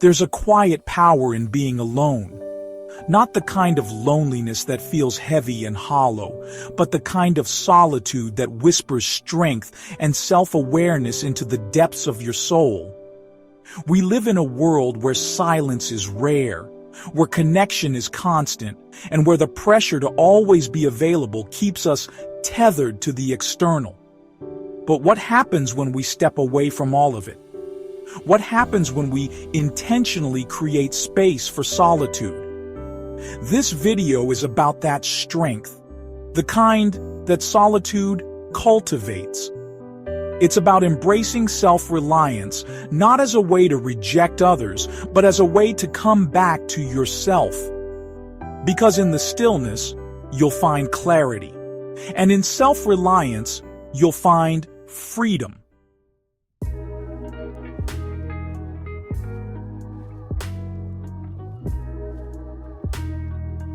There's a quiet power in being alone. Not the kind of loneliness that feels heavy and hollow, but the kind of solitude that whispers strength and self-awareness into the depths of your soul. We live in a world where silence is rare, where connection is constant, and where the pressure to always be available keeps us tethered to the external. But what happens when we step away from all of it? What happens when we intentionally create space for solitude? This video is about that strength, the kind that solitude cultivates. It's about embracing self-reliance, not as a way to reject others, but as a way to come back to yourself. Because in the stillness, you'll find clarity. And in self-reliance, you'll find freedom.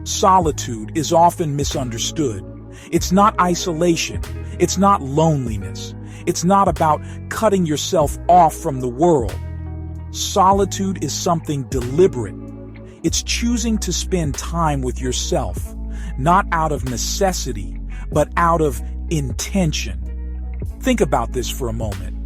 Solitude is often misunderstood. It's not isolation. It's not loneliness. It's not about cutting yourself off from the world. Solitude is something deliberate. It's choosing to spend time with yourself, not out of necessity, but out of intention. Think about this for a moment.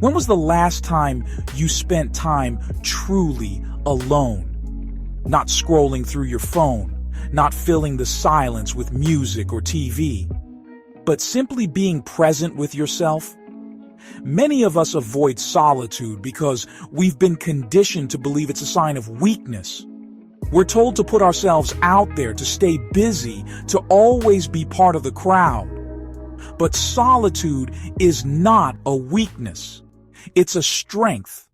When was the last time you spent time truly alone? Not scrolling through your phone, not filling the silence with music or TV, but simply being present with yourself? Many of us avoid solitude because we've been conditioned to believe it's a sign of weakness. We're told to put ourselves out there, to stay busy, to always be part of the crowd. But solitude is not a weakness. It's a strength.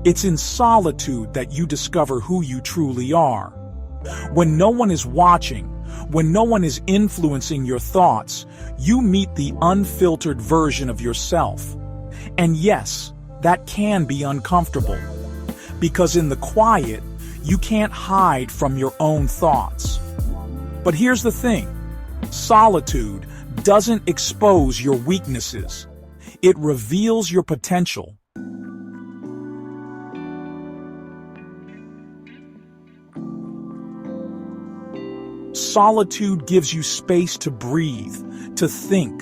It's in solitude that you discover who you truly are. When no one is watching, when no one is influencing your thoughts, you meet the unfiltered version of yourself. And yes, that can be uncomfortable. Because in the quiet, you can't hide from your own thoughts. But here's the thing. Solitude doesn't expose your weaknesses. It reveals your potential. Solitude gives you space to breathe, to think,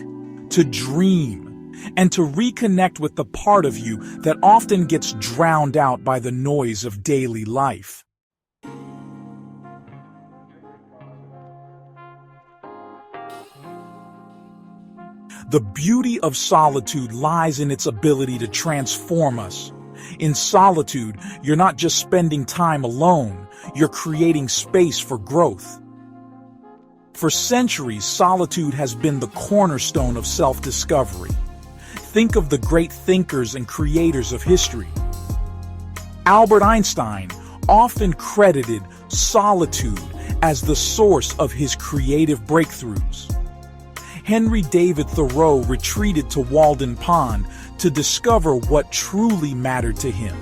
to dream, and to reconnect with the part of you that often gets drowned out by the noise of daily life. The beauty of solitude lies in its ability to transform us. In solitude, you're not just spending time alone, you're creating space for growth. For centuries, solitude has been the cornerstone of self-discovery. Think of the great thinkers and creators of history. Albert Einstein often credited solitude as the source of his creative breakthroughs. Henry David Thoreau retreated to Walden Pond to discover what truly mattered to him.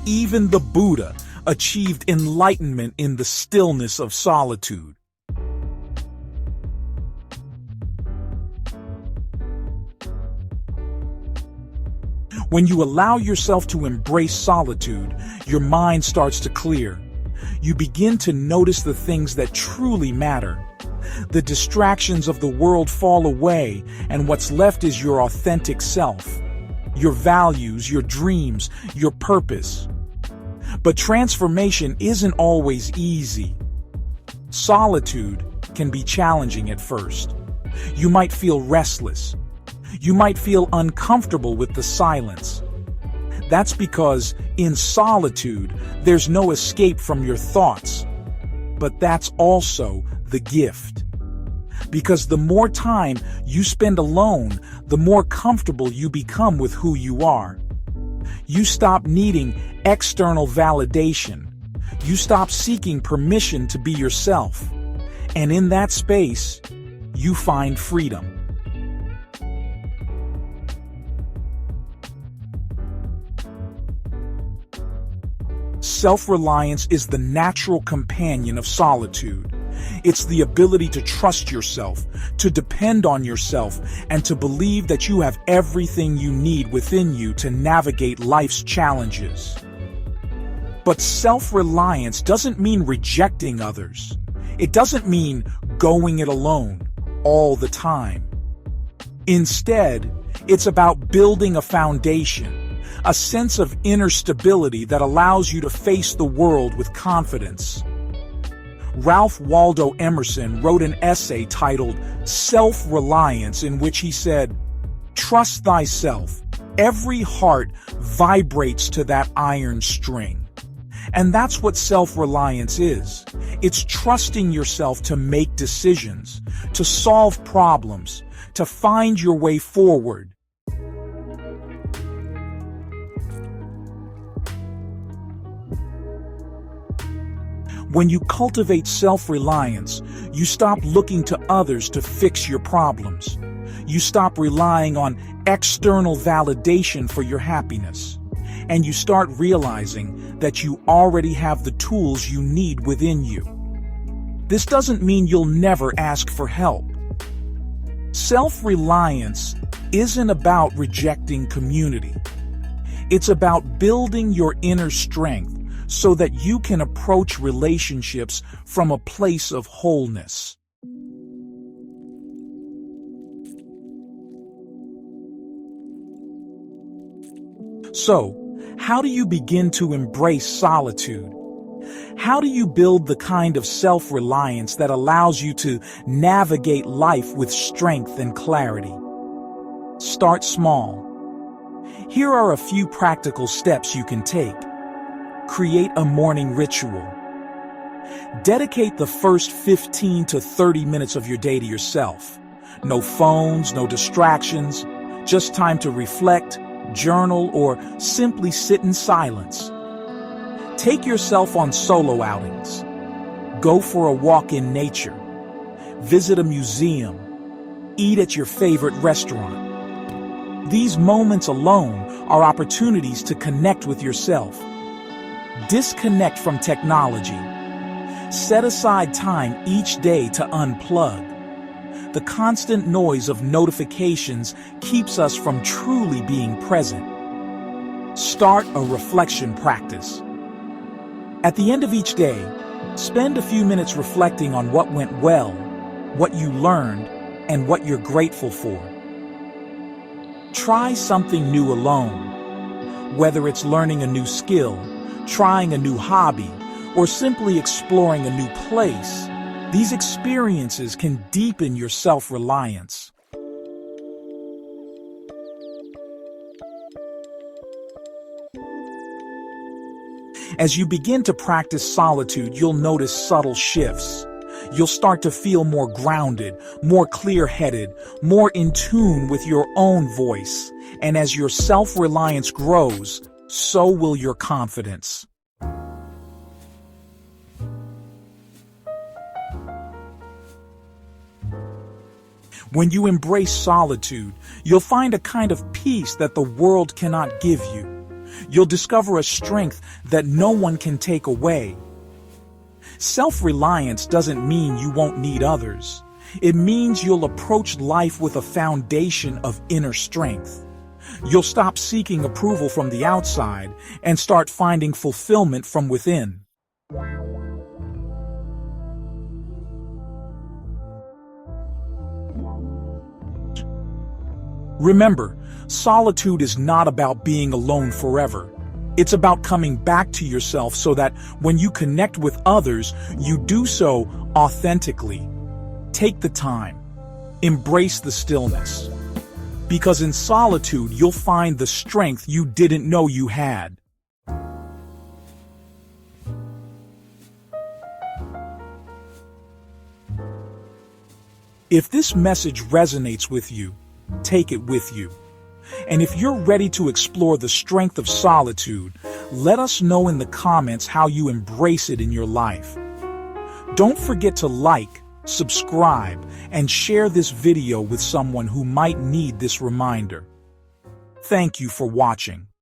Even the Buddha achieved enlightenment in the stillness of solitude. When you allow yourself to embrace solitude, your mind starts to clear. You begin to notice the things that truly matter. The distractions of the world fall away, and what's left is your authentic self, your values, your dreams, your purpose. But transformation isn't always easy. Solitude can be challenging at first. You might feel restless. You might feel uncomfortable with the silence. That's because in solitude, there's no escape from your thoughts. But that's also the gift. Because the more time you spend alone, the more comfortable you become with who you are. You stop needing external validation. You stop seeking permission to be yourself. And in that space, you find freedom. Self-reliance is the natural companion of solitude. It's the ability to trust yourself, to depend on yourself, and to believe that you have everything you need within you to navigate life's challenges. But self-reliance doesn't mean rejecting others. It doesn't mean going it alone all the time. Instead, it's about building a foundation, a sense of inner stability that allows you to face the world with confidence. Ralph Waldo Emerson wrote an essay titled Self-Reliance, in which he said, "Trust thyself. Every heart vibrates to that iron string." And that's what self-reliance is. It's trusting yourself to make decisions, to solve problems, to find your way forward. When you cultivate self-reliance, you stop looking to others to fix your problems. You stop relying on external validation for your happiness. And you start realizing that you already have the tools you need within you. This doesn't mean you'll never ask for help. Self-reliance isn't about rejecting community. It's about building your inner strength so that you can approach relationships from a place of wholeness. So, how do you begin to embrace solitude? How do you build the kind of self-reliance that allows you to navigate life with strength and clarity? Start small. Here are a few practical steps you can take. Create a morning ritual. Dedicate the first 15 to 30 minutes of your day to yourself. No phones, no distractions, just time to reflect, journal, or simply sit in silence. Take yourself on solo outings. Go for a walk in nature. Visit a museum. Eat at your favorite restaurant. These moments alone are opportunities to connect with yourself. Disconnect from technology. Set aside time each day to unplug. The constant noise of notifications keeps us from truly being present. Start a reflection practice. At the end of each day, spend a few minutes reflecting on what went well, what you learned, and what you're grateful for. Try something new alone, whether it's learning a new skill, trying a new hobby, or simply exploring a new place. These experiences can deepen your self-reliance. As you begin to practice solitude, you'll notice subtle shifts. You'll start to feel more grounded, more clear-headed, more in tune with your own voice. And as your self-reliance grows, so will your confidence. When you embrace solitude, you'll find a kind of peace that the world cannot give you. You'll discover a strength that no one can take away. Self-reliance doesn't mean you won't need others. It means you'll approach life with a foundation of inner strength. You'll stop seeking approval from the outside and start finding fulfillment from within. Remember, solitude is not about being alone forever. It's about coming back to yourself so that when you connect with others, you do so authentically. Take the time. Embrace the stillness. Because in solitude, you'll find the strength you didn't know you had. If this message resonates with you, take it with you. And if you're ready to explore the strength of solitude, let us know in the comments how you embrace it in your life. Don't forget to like, subscribe, and share this video with someone who might need this reminder. Thank you for watching.